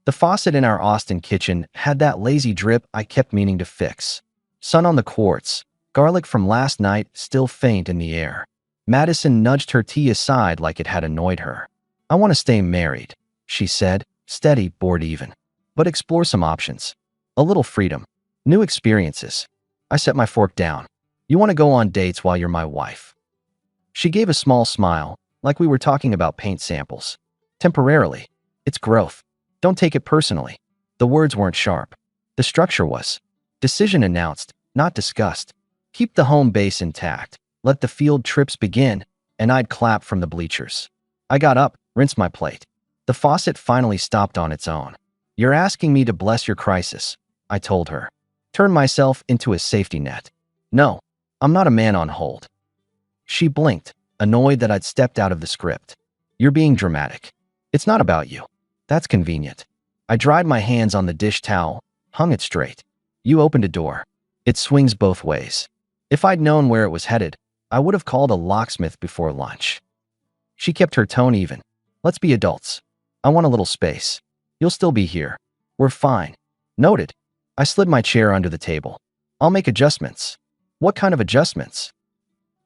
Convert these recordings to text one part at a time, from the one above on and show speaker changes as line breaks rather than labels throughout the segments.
The faucet in our Austin kitchen had that lazy drip I kept meaning to fix. Sun on the quartz, garlic from last night still faint in the air. Madison nudged her tea aside like it had annoyed her. "I want to stay married," she said, steady, bored even. "But explore some options. A little freedom. New experiences." I set my fork down. "You want to go on dates while you're my wife?" She gave a small smile, like we were talking about paint samples. "Temporarily. It's growth. Don't take it personally." The words weren't sharp. The structure was. Decision announced, not discussed. Keep the home base intact. Let the field trips begin, and I'd clap from the bleachers. I got up, rinsed my plate. The faucet finally stopped on its own. "You're asking me to bless your crisis," I told her. Turn myself into a safety net. "No, I'm not a man on hold." She blinked, annoyed that I'd stepped out of the script. "You're being dramatic. It's not about you." "That's convenient." I dried my hands on the dish towel, hung it straight. "You opened a door. It swings both ways. If I'd known where it was headed, I would have called a locksmith before lunch." She kept her tone even. "Let's be adults. I want a little space. You'll still be here. We're fine." "Noted." I slid my chair under the table. "I'll make adjustments." "What kind of adjustments?"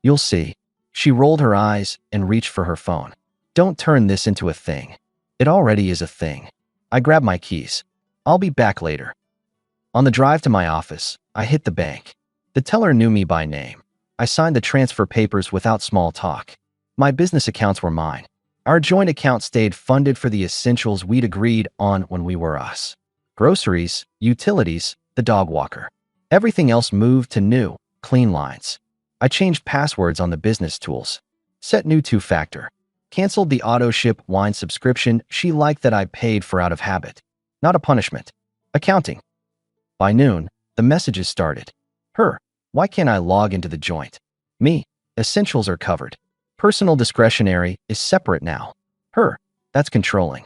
"You'll see." She rolled her eyes and reached for her phone. "Don't turn this into a thing. It already is a thing." I grabbed my keys. "I'll be back later." On the drive to my office, I hit the bank. The teller knew me by name. I signed the transfer papers without small talk. My business accounts were mine. Our joint account stayed funded for the essentials we'd agreed on when we were us. Groceries, utilities, the dog walker. Everything else moved to new, clean lines. I changed passwords on the business tools. Set new two-factor. Canceled the auto-ship wine subscription she liked that I paid for out of habit. Not a punishment. Accounting. By noon, the messages started. Her. "Why can't I log into the joint?" Me. "Essentials are covered. Personal discretionary is separate now." Her. "That's controlling."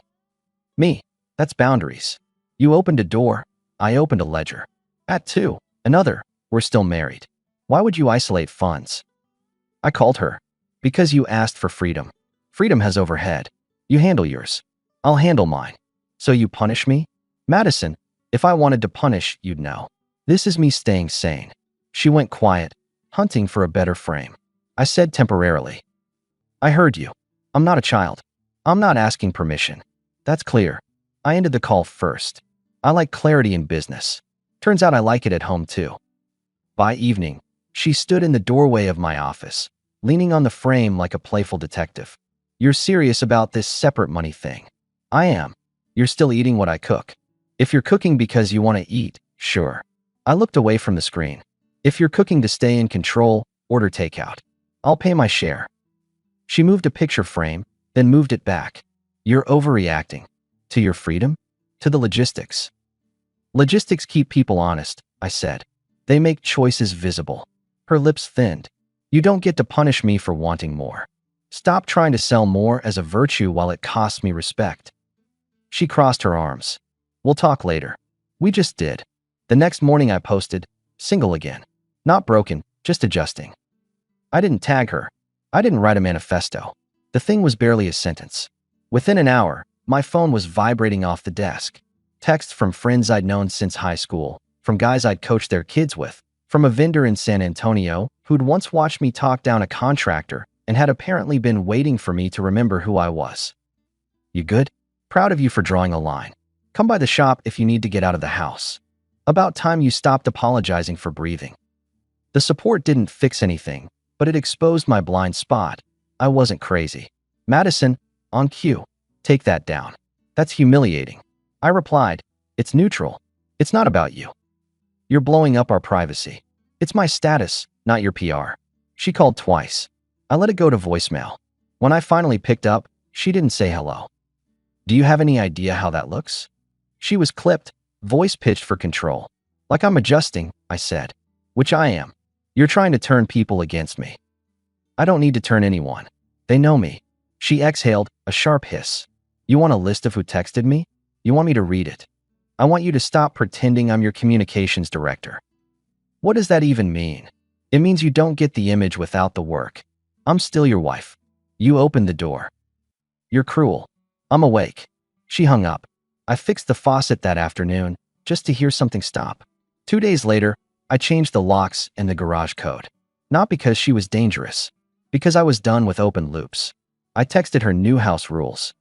Me. "That's boundaries." "You opened a door. I opened a ledger." At 2. Another. "We're still married. Why would you isolate funds?" I called her. "Because you asked for freedom. Freedom has overhead. You handle yours. I'll handle mine." "So you punish me?" "Madison, if I wanted to punish, you'd know. This is me staying sane." She went quiet, hunting for a better frame. I said temporarily. "I heard you. I'm not a child. I'm not asking permission. That's clear." I ended the call first. I like clarity in business. Turns out I like it at home too. By evening, she stood in the doorway of my office, leaning on the frame like a playful detective. "You're serious about this separate money thing?" "I am." "You're still eating what I cook?" "If you're cooking because you want to eat, sure." I looked away from the screen. "If you're cooking to stay in control, order takeout. I'll pay my share." She moved a picture frame, then moved it back. "You're overreacting." "To your freedom?" "To the logistics." "Logistics keep people honest," I said. "They make choices visible." Her lips thinned. "You don't get to punish me for wanting more. Stop trying to sell more as a virtue while it costs me respect." She crossed her arms. "We'll talk later." We just did. The next morning I posted, "Single again. Not broken, just adjusting." I didn't tag her. I didn't write a manifesto. The thing was barely a sentence. Within an hour, my phone was vibrating off the desk. Texts from friends I'd known since high school, from guys I'd coached their kids with, from a vendor in San Antonio who'd once watched me talk down a contractor and had apparently been waiting for me to remember who I was. "You good? Proud of you for drawing a line. Come by the shop if you need to get out of the house. About time you stopped apologizing for breathing." The support didn't fix anything, but it exposed my blind spot. I wasn't crazy. "Madison, on cue. Take that down. That's humiliating." I replied, "It's neutral. It's not about you. You're blowing up our privacy. It's my status, not your PR." She called twice. I let it go to voicemail. When I finally picked up, she didn't say hello. "Do you have any idea how that looks?" She was clipped, voice pitched for control. "Like I'm adjusting," I said. "Which I am. You're trying to turn people against me." "I don't need to turn anyone. They know me." She exhaled, a sharp hiss. "You want a list of who texted me? You want me to read it? I want you to stop pretending I'm your communications director." "What does that even mean?" "It means you don't get the image without the work. I'm still your wife. You opened the door." "You're cruel." "I'm awake." She hung up. I fixed the faucet that afternoon just to hear something stop. 2 days later, I changed the locks and the garage code. Not because she was dangerous, because I was done with open loops. I texted her new house rules.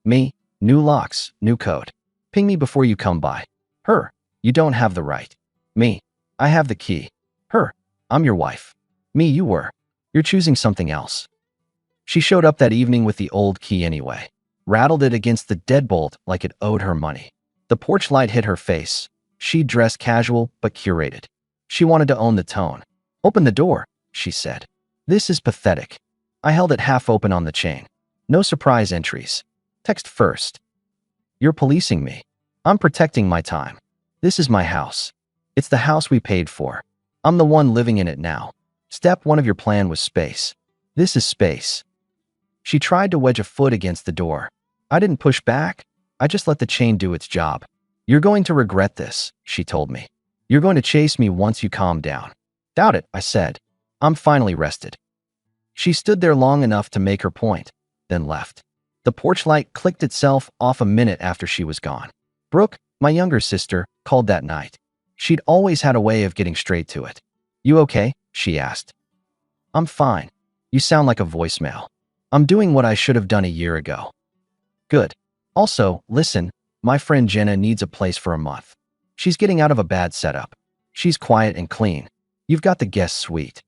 Me, new locks, new code. Ping me before you come by. Her, you don't have the right. Me, I have the key. Her, I'm your wife. Me, you were. You're choosing something else. She showed up that evening with the old key anyway. Rattled it against the deadbolt like it owed her money. The porch light hit her face. She dressed casual but curated. She wanted to own the tone. Open the door, she said. This is pathetic. I held it half open on the chain. No surprise entries. Text first. You're policing me. I'm protecting my time. This is my house. It's the house we paid for. I'm the one living in it now. Step 1 of your plan was space. This is space. She tried to wedge a foot against the door. I didn't push back. I just let the chain do its job. You're going to regret this, she told me. You're going to chase me once you calm down. Doubt it, I said. I'm finally rested. She stood there long enough to make her point, then left. The porch light clicked itself off a minute after she was gone. Brooke, my younger sister, called that night. She'd always had a way of getting straight to it. You okay? She asked. I'm fine. You sound like a voicemail. I'm doing what I should have done a year ago. Good. Also, listen, my friend Jenna needs a place for a month. She's getting out of a bad setup. She's quiet and clean. You've got the guest suite.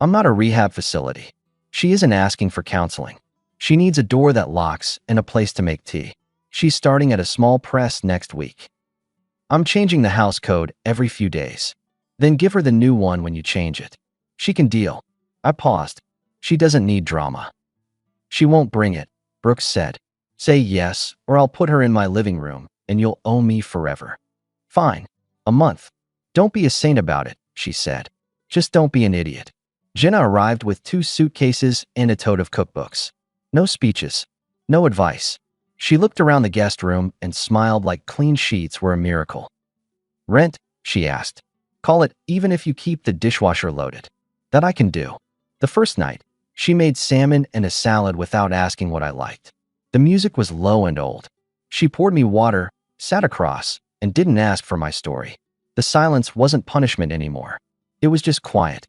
I'm not a rehab facility. She isn't asking for counseling. She needs a door that locks and a place to make tea. She's starting at a small press next week. I'm changing the house code every few days. Then give her the new one when you change it. She can deal. I paused. She doesn't need drama. She won't bring it, Brooks said. Say yes, or I'll put her in my living room, and you'll owe me forever. Fine. A month. Don't be a saint about it, she said. Just don't be an idiot. Jenna arrived with 2 suitcases and a tote of cookbooks. No speeches. No advice. She looked around the guest room and smiled like clean sheets were a miracle. Rent? She asked. Call it even if you keep the dishwasher loaded. That I can do. The first night, she made salmon and a salad without asking what I liked. The music was low and old. She poured me water, sat across, and didn't ask for my story. The silence wasn't punishment anymore. It was just quiet.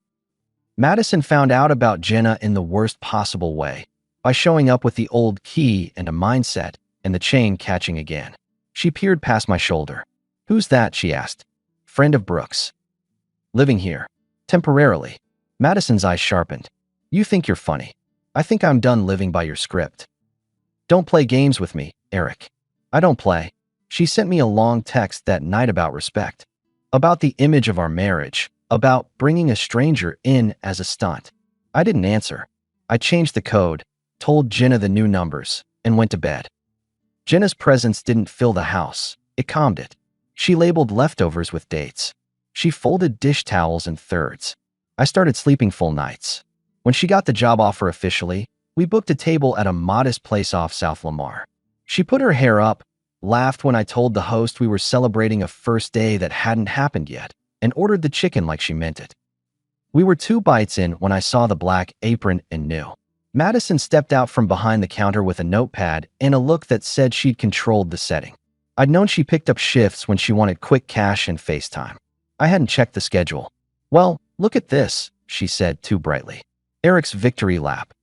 Madison found out about Jenna in the worst possible way, by showing up with the old key and a mindset, and the chain catching again. She peered past my shoulder. Who's that? She asked. Friend of Brooks. Living here. Temporarily. Madison's eyes sharpened. You think you're funny. I think I'm done living by your script. Don't play games with me, Eric. I don't play. She sent me a long text that night about respect. About the image of our marriage. About bringing a stranger in as a stunt. I didn't answer. I changed the code, told Jenna the new numbers, and went to bed. Jenna's presence didn't fill the house. It calmed it. She labeled leftovers with dates. She folded dish towels in thirds. I started sleeping full nights. When she got the job offer officially, we booked a table at a modest place off South Lamar. She put her hair up, laughed when I told the host we were celebrating a first day that hadn't happened yet, and ordered the chicken like she meant it. We were 2 bites in when I saw the black apron and knew. Madison stepped out from behind the counter with a notepad and a look that said she'd controlled the setting. I'd known she picked up shifts when she wanted quick cash and FaceTime. I hadn't checked the schedule. Well, look at this, she said too brightly. Eric's victory lap.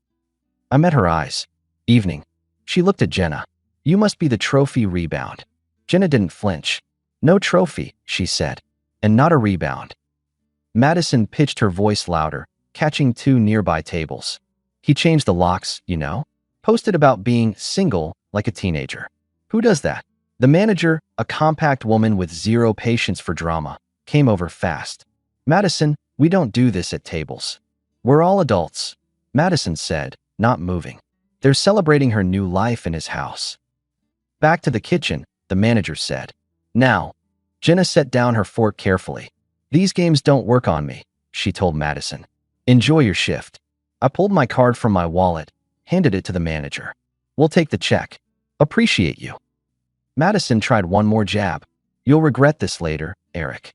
I met her eyes. Evening. She looked at Jenna. You must be the trophy rebound. Jenna didn't flinch. No trophy, she said. And not a rebound. Madison pitched her voice louder, catching 2 nearby tables. He changed the locks, you know? Posted about being single like a teenager. Who does that? The manager, a compact woman with 0 patience for drama, came over fast. Madison, we don't do this at tables. We're all adults, Madison said, not moving. They're celebrating her new life in his house. Back to the kitchen, the manager said. Now, Jenna set down her fork carefully. These games don't work on me, she told Madison. Enjoy your shift. I pulled my card from my wallet, handed it to the manager. We'll take the check. Appreciate you. Madison tried one more jab. You'll regret this later, Eric.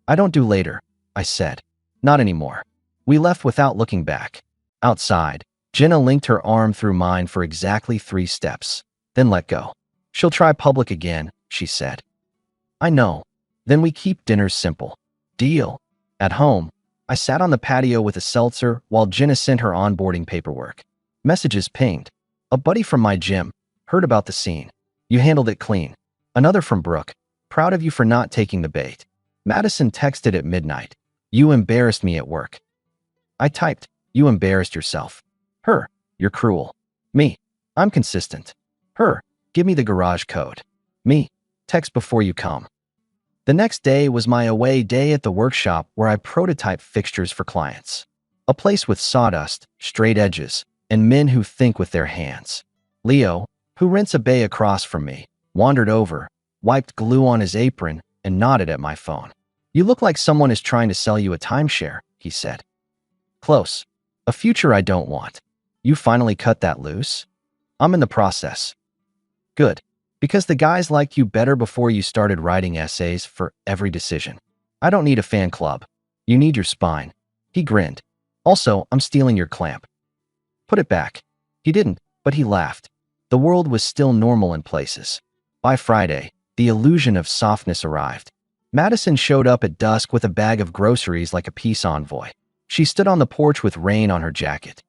I don't do later, I said. Not anymore. We left without looking back. Outside, Jenna linked her arm through mine for exactly 3 steps, then let go. She'll try public again, she said. I know. Then we keep dinners simple. Deal. At home, I sat on the patio with a seltzer while Jenna sent her onboarding paperwork. Messages pinged. A buddy from my gym. Heard about the scene. You handled it clean. Another from Brooke. Proud of you for not taking the bait. Madison texted at midnight. You embarrassed me at work. I typed. You embarrassed yourself. Her. You're cruel. Me. I'm consistent. Her. Give me the garage code. Me. Text before you come. The next day was my away day at the workshop where I prototyped fixtures for clients. A place with sawdust, straight edges, and men who think with their hands. Leo, who rents a bay across from me, wandered over, wiped glue on his apron, and nodded at my phone. You look like someone is trying to sell you a timeshare, he said. Close. A future I don't want. You finally cut that loose? I'm in the process. Good. Because the guys liked you better before you started writing essays for every decision. I don't need a fan club. You need your spine. He grinned. Also, I'm stealing your clamp. Put it back. He didn't, but he laughed. The world was still normal in places. By Friday, the illusion of softness arrived. Madison showed up at dusk with a bag of groceries like a peace envoy. She stood on the porch with rain on her jacket.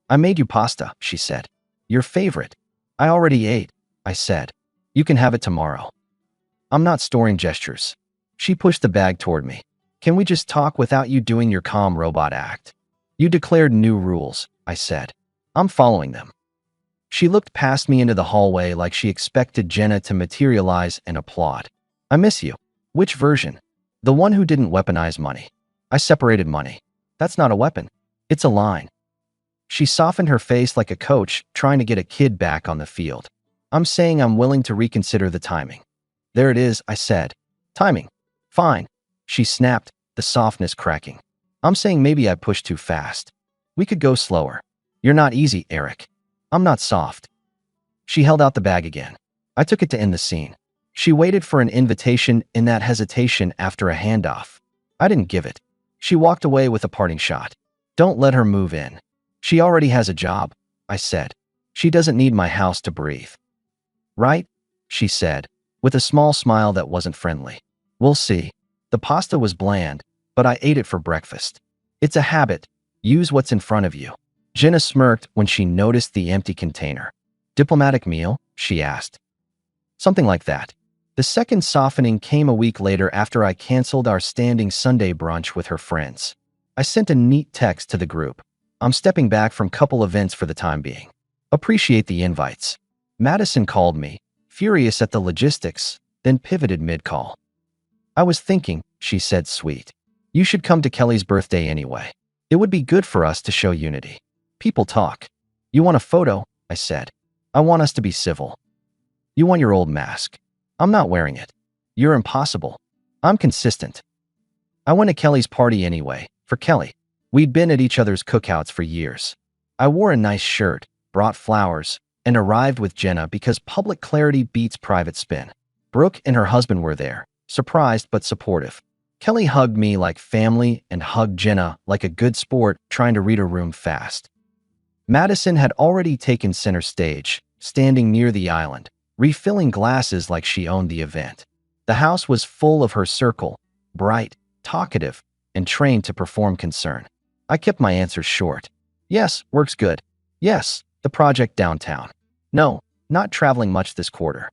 I made you pasta, she said. Your favorite. I already ate, I said. You can have it tomorrow. I'm not storing gestures. She pushed the bag toward me. Can we just talk without you doing your calm robot act? You declared new rules, I said. I'm following them. She looked past me into the hallway like she expected Jenna to materialize and applaud. I miss you. Which version? The one who didn't weaponize money. I separated money. That's not a weapon. It's a line. She softened her face like a coach trying to get a kid back on the field. I'm saying I'm willing to reconsider the timing. There it is, I said. Timing. Fine. She snapped, the softness cracking. I'm saying maybe I pushed too fast. We could go slower. You're not easy, Eric. I'm not soft. She held out the bag again. I took it to end the scene. She waited for an invitation in that hesitation after a handoff. I didn't give it. She walked away with a parting shot. Don't let her move in. She already has a job, I said. She doesn't need my house to breathe. Right? She said, with a small smile that wasn't friendly. We'll see. The pasta was bland, but I ate it for breakfast. It's a habit. Use what's in front of you. Jenna smirked when she noticed the empty container. Diplomatic meal? She asked. Something like that. The second softening came a week later after I canceled our standing Sunday brunch with her friends. I sent a neat text to the group. I'm stepping back from couple events for the time being. Appreciate the invites. Madison called me, furious at the logistics, then pivoted mid-call. I was thinking, she said sweet. You should come to Kelly's birthday anyway. It would be good for us to show unity. People talk. You want a photo? I said. I want us to be civil. You want your old mask. I'm not wearing it. You're impossible. I'm consistent. I went to Kelly's party anyway, for Kelly. We'd been at each other's cookouts for years. I wore a nice shirt, brought flowers, and arrived with Jenna because public clarity beats private spin. Brooke and her husband were there, surprised but supportive. Kelly hugged me like family and hugged Jenna like a good sport trying to read a room fast. Madison had already taken center stage, standing near the island, refilling glasses like she owned the event. The house was full of her circle, bright, talkative, and trained to perform concern. I kept my answers short. Yes, works good. Yes, the project downtown. No, not traveling much this quarter.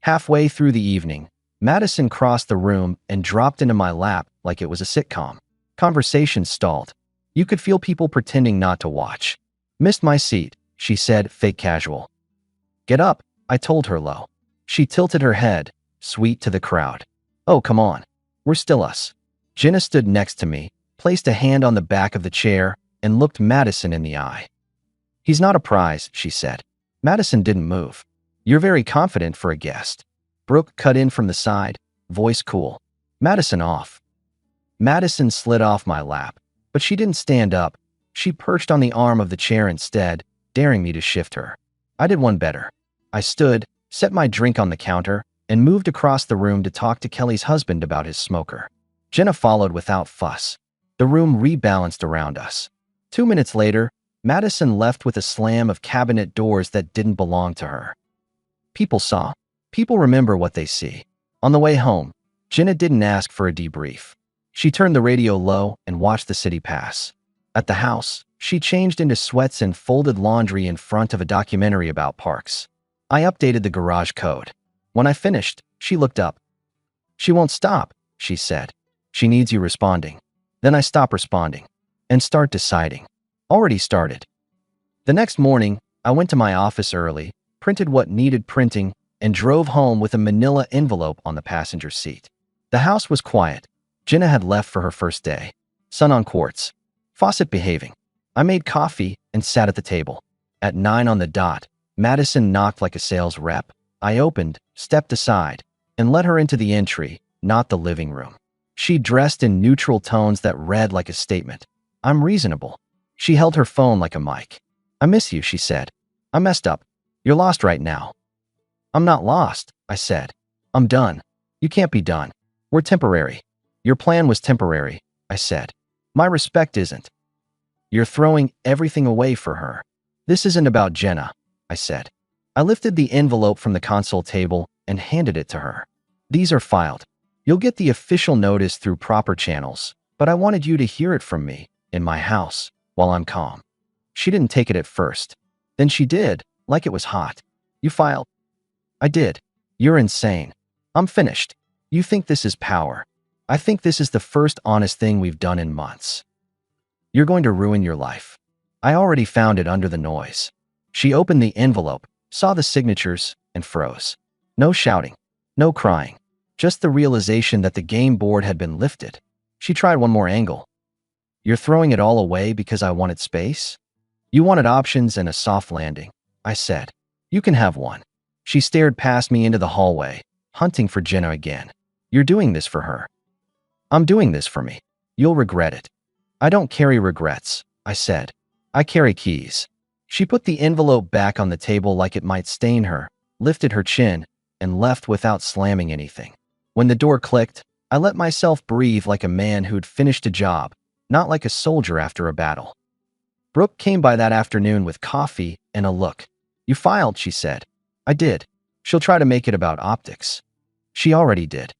Halfway through the evening, Madison crossed the room and dropped into my lap like it was a sitcom. Conversation stalled. You could feel people pretending not to watch. Missed my seat, she said, fake casual. Get up, I told her low. She tilted her head, sweet to the crowd. Oh, come on. We're still us. Jenna stood next to me, placed a hand on the back of the chair, and looked Madison in the eye. He's not a prize, she said. Madison didn't move. You're very confident for a guest. Brooke cut in from the side, voice cool. Madison off. Madison slid off my lap, but she didn't stand up. She perched on the arm of the chair instead, daring me to shift her. I did one better. I stood, set my drink on the counter, and moved across the room to talk to Kelly's husband about his smoker. Jenna followed without fuss. The room rebalanced around us. 2 minutes later, Madison left with a slam of cabinet doors that didn't belong to her. People saw. People remember what they see. On the way home, Jenna didn't ask for a debrief. She turned the radio low and watched the city pass. At the house, she changed into sweats and folded laundry in front of a documentary about parks. I updated the garage code. When I finished, she looked up. "She won't stop," she said. "She needs you responding." Then I stop responding and start deciding. Already started. The next morning, I went to my office early, printed what needed printing, and drove home with a manila envelope on the passenger seat. The house was quiet. Jenna had left for her first day. Sun on quartz. Faucet behaving. I made coffee and sat at the table. At 9 on the dot, Madison knocked like a sales rep. I opened, stepped aside, and let her into the entry, not the living room. She dressed in neutral tones that read like a statement. "I'm reasonable." She held her phone like a mic. "I miss you," she said. "I messed up. You're lost right now." "I'm not lost," I said. "I'm done." "You can't be done. We're temporary." "Your plan was temporary," I said. "My respect isn't." "You're throwing everything away for her." "This isn't about Jenna," I said. I lifted the envelope from the console table and handed it to her. "These are filed. You'll get the official notice through proper channels, but I wanted you to hear it from me, in my house, while I'm calm." She didn't take it at first. Then she did, like it was hot. "You filed?" "I did." "You're insane." "I'm finished." "You think this is power." "I think this is the first honest thing we've done in months." "You're going to ruin your life." I already found it under the noise. She opened the envelope, saw the signatures, and froze. No shouting. No crying. Just the realization that the game board had been lifted. She tried one more angle. "You're throwing it all away because I wanted space?" "You wanted options and a soft landing," I said. "You can have one." She stared past me into the hallway, hunting for Jenna again. "You're doing this for her." "I'm doing this for me. You'll regret it." "I don't carry regrets," I said. "I carry keys." She put the envelope back on the table like it might stain her, lifted her chin, and left without slamming anything. When the door clicked, I let myself breathe like a man who'd finished a job, not like a soldier after a battle. Brooke came by that afternoon with coffee and a look. "You filed," she said. "I did." "She'll try to make it about optics." "She already did."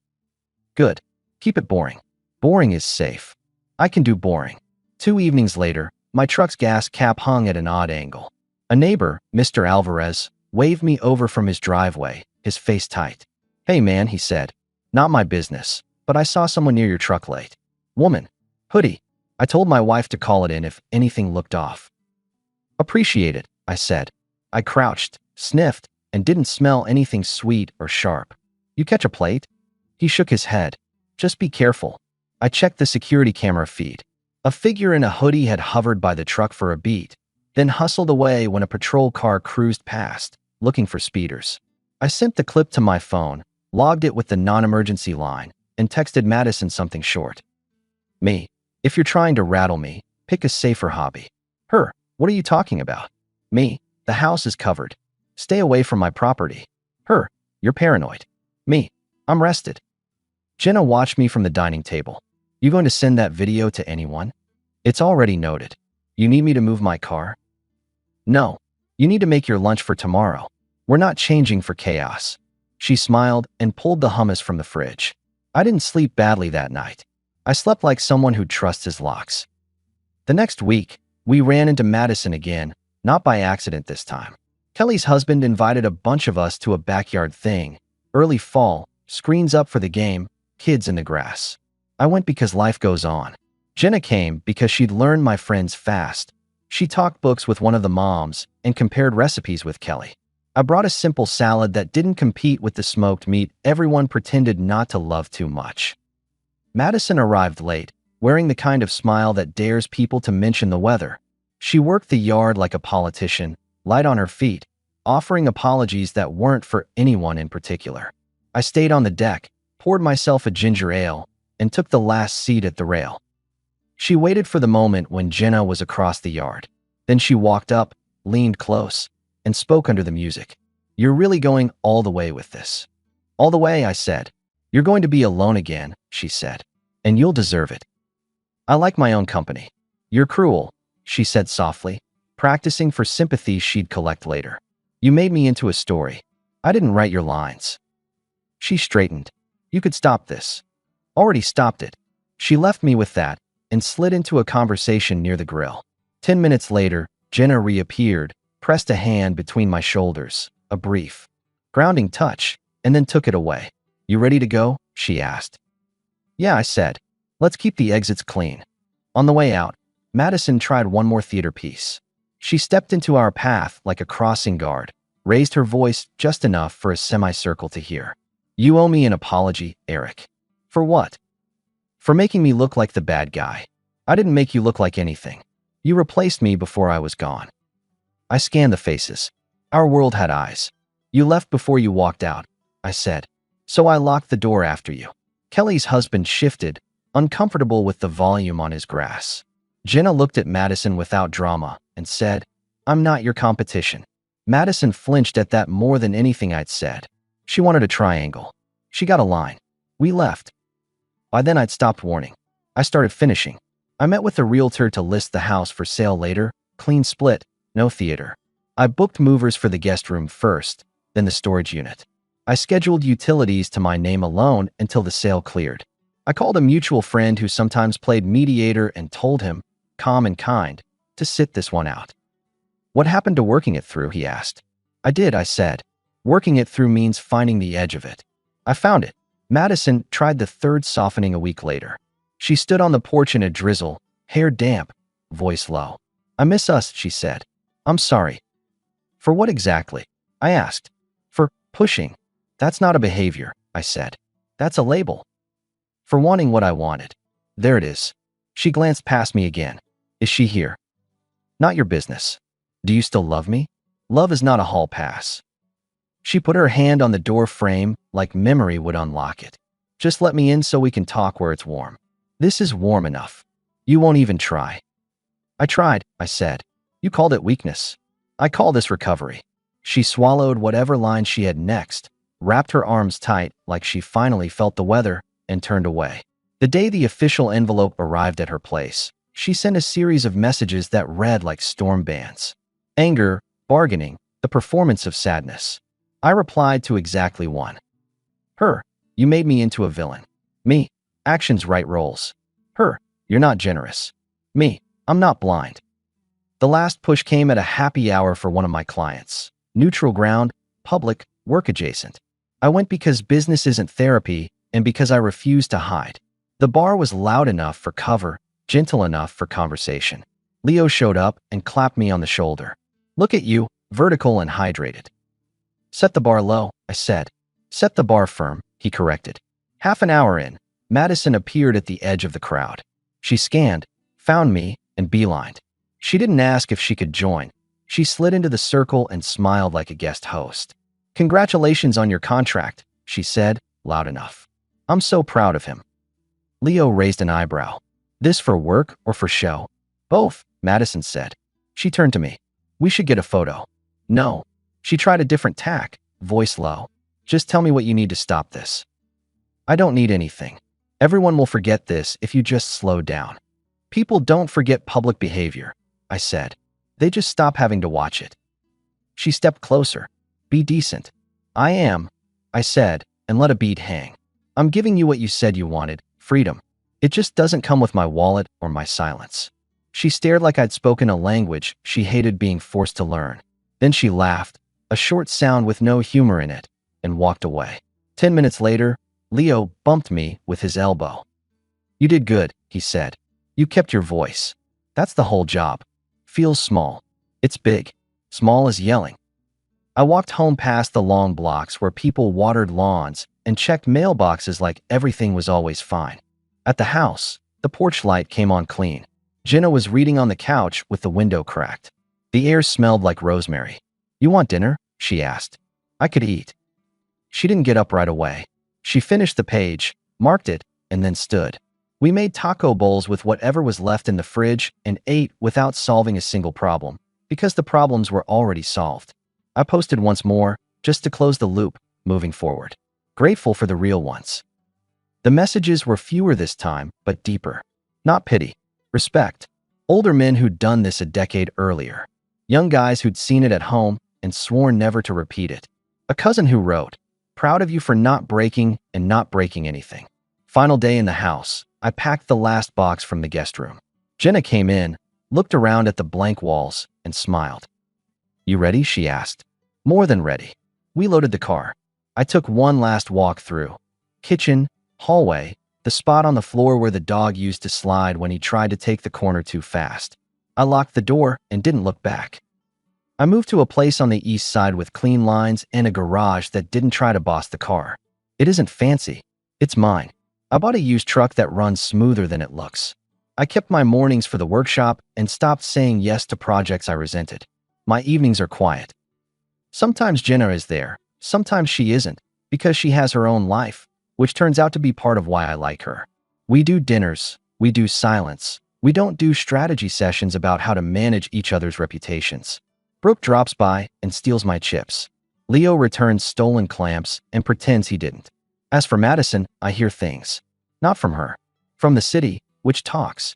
"Good. Keep it boring." "Boring is safe." "I can do boring." 2 evenings later, my truck's gas cap hung at an odd angle. A neighbor, Mr. Alvarez, waved me over from his driveway, his face tight. "Hey man," he said. "Not my business, but I saw someone near your truck late." "Woman." "Hoodie." I told my wife to call it in if anything looked off. "Appreciate it," I said. I crouched, sniffed, and didn't smell anything sweet or sharp. "You catch a plate?" He shook his head. "Just be careful." I checked the security camera feed. A figure in a hoodie had hovered by the truck for a beat, then hustled away when a patrol car cruised past, looking for speeders. I sent the clip to my phone, logged it with the non-emergency line, and texted Madison something short. "Me. If you're trying to rattle me, pick a safer hobby." "Her. What are you talking about?" "Me. The house is covered. Stay away from my property." "Her. You're paranoid." "Me. I'm rested." Jenna watched me from the dining table. "You going to send that video to anyone?" "It's already noted." "You need me to move my car?" "No. You need to make your lunch for tomorrow. We're not changing for chaos." She smiled and pulled the hummus from the fridge. I didn't sleep badly that night. I slept like someone who trusts his locks. The next week, we ran into Madison again, not by accident this time. Kelly's husband invited a bunch of us to a backyard thing. Early fall, screens up for the game, kids in the grass. I went because life goes on. Jenna came because she'd learned my friends fast. She talked books with one of the moms and compared recipes with Kelly. I brought a simple salad that didn't compete with the smoked meat everyone pretended not to love too much. Madison arrived late, wearing the kind of smile that dares people to mention the weather. She worked the yard like a politician, light on her feet, offering apologies that weren't for anyone in particular. I stayed on the deck, poured myself a ginger ale, and took the last seat at the rail. She waited for the moment when Jenna was across the yard. Then she walked up, leaned close, and spoke under the music. "You're really going all the way with this." "All the way," I said. "You're going to be alone again," she said. "And you'll deserve it." "I like my own company." "You're cruel," she said softly, practicing for sympathy she'd collect later. "You made me into a story. I didn't write your lines." She straightened. You could stop this. Already stopped it. She left me with that and slid into a conversation near the grill. 10 minutes later, Jenna reappeared, pressed a hand between my shoulders, a brief, grounding touch, and then took it away. You ready to go? She asked. Yeah, I said. Let's keep the exits clean. On the way out, Madison tried one more theater piece. She stepped into our path like a crossing guard, raised her voice just enough for a semicircle to hear. You owe me an apology, Eric. For what? For making me look like the bad guy. I didn't make you look like anything. You replaced me before I was gone. I scanned the faces. Our world had eyes. You left before you walked out, I said. So I locked the door after you. Kelly's husband shifted, uncomfortable with the volume on his grass. Jenna looked at Madison without drama and said, I'm not your competition. Madison flinched at that more than anything I'd said. She wanted a triangle. She got a line. We left. By then I'd stopped warning. I started finishing. I met with a realtor to list the house for sale later, clean split, no theater. I booked movers for the guest room first, then the storage unit. I scheduled utilities to my name alone until the sale cleared. I called a mutual friend who sometimes played mediator and told him, calm and kind, to sit this one out. What happened to working it through, he asked. I did, I said. Working it through means finding the edge of it. I found it. Madison tried the third softening a week later. She stood on the porch in a drizzle, hair damp, voice low. I miss us, she said. I'm sorry. For what exactly? I asked. For pushing. That's not a behavior, I said. That's a label. For wanting what I wanted. There it is. She glanced past me again. Is she here? Not your business. Do you still love me? Love is not a hall pass. She put her hand on the door frame like memory would unlock it. Just let me in so we can talk where it's warm. This is warm enough. You won't even try. I tried, I said. You called it weakness. I call this recovery. She swallowed whatever line she had next, wrapped her arms tight like she finally felt the weather, and turned away. The day the official envelope arrived at her place, she sent a series of messages that read like storm bands. Anger, bargaining, the performance of sadness. I replied to exactly one. Her, you made me into a villain. Me, actions right roles. Her, you're not generous. Me, I'm not blind. The last push came at a happy hour for one of my clients. Neutral ground, public, work adjacent. I went because business isn't therapy and because I refused to hide. The bar was loud enough for cover, gentle enough for conversation. Leo showed up and clapped me on the shoulder. Look at you, vertical and hydrated. Set the bar low, I said. Set the bar firm, he corrected. Half an hour in, Madison appeared at the edge of the crowd. She scanned, found me, and beelined. She didn't ask if she could join. She slid into the circle and smiled like a guest host. Congratulations on your contract, she said, loud enough. I'm so proud of him. Leo raised an eyebrow. This for work or for show? Both, Madison said. She turned to me. We should get a photo. No. She tried a different tack, voice low. Just tell me what you need to stop this. I don't need anything. Everyone will forget this if you just slow down. People don't forget public behavior, I said. They just stop having to watch it. She stepped closer. Be decent. I am, I said, and let a bead hang. I'm giving you what you said you wanted, freedom. It just doesn't come with my wallet or my silence. She stared like I'd spoken a language she hated being forced to learn. Then she laughed, a short sound with no humor in it, and walked away. 10 minutes later, Leo bumped me with his elbow. You did good, he said. You kept your voice. That's the whole job. Feels small. It's big. Small as yelling. I walked home past the long blocks where people watered lawns and checked mailboxes like everything was always fine. At the house, the porch light came on clean. Jenna was reading on the couch with the window cracked. The air smelled like rosemary. You want dinner? She asked. I could eat. She didn't get up right away. She finished the page, marked it, and then stood. We made taco bowls with whatever was left in the fridge and ate without solving a single problem, because the problems were already solved. I posted once more, just to close the loop, moving forward. Grateful for the real ones. The messages were fewer this time, but deeper. Not pity. Respect. Older men who'd done this a decade earlier. Young guys who'd seen it at home and sworn never to repeat it. A cousin who wrote, Proud of you for not breaking and not breaking anything. Final day in the house. I packed the last box from the guest room. Jenna came in, looked around at the blank walls, and smiled. You ready? She asked. More than ready. We loaded the car. I took one last walk through. Kitchen, hallway, the spot on the floor where the dog used to slide when he tried to take the corner too fast. I locked the door and didn't look back. I moved to a place on the east side with clean lines and a garage that didn't try to boss the car. It isn't fancy. It's mine. I bought a used truck that runs smoother than it looks. I kept my mornings for the workshop and stopped saying yes to projects I resented. My evenings are quiet. Sometimes Jenna is there, sometimes she isn't, because she has her own life, which turns out to be part of why I like her. We do dinners, we do silence, we don't do strategy sessions about how to manage each other's reputations. Brooke drops by and steals my chips. Leo returns stolen clamps and pretends he didn't. As for Madison, I hear things. Not from her. From the city, which talks.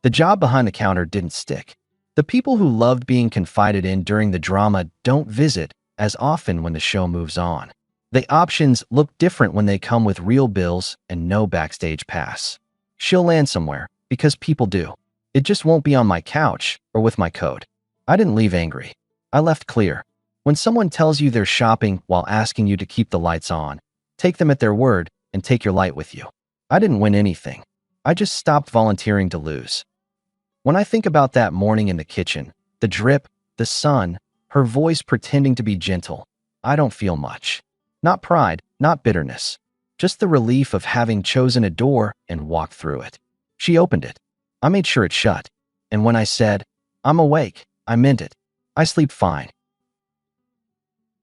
The job behind the counter didn't stick. The people who loved being confided in during the drama don't visit as often when the show moves on. The options look different when they come with real bills and no backstage pass. She'll land somewhere, because people do. It just won't be on my couch or with my code. I didn't leave angry. I left clear. When someone tells you they're shopping while asking you to keep the lights on, take them at their word and take your light with you. I didn't win anything. I just stopped volunteering to lose. When I think about that morning in the kitchen, the drip, the sun, her voice pretending to be gentle, I don't feel much. Not pride, not bitterness. Just the relief of having chosen a door and walked through it. She opened it. I made sure it shut. And when I said, I'm awake, I meant it. I sleep fine.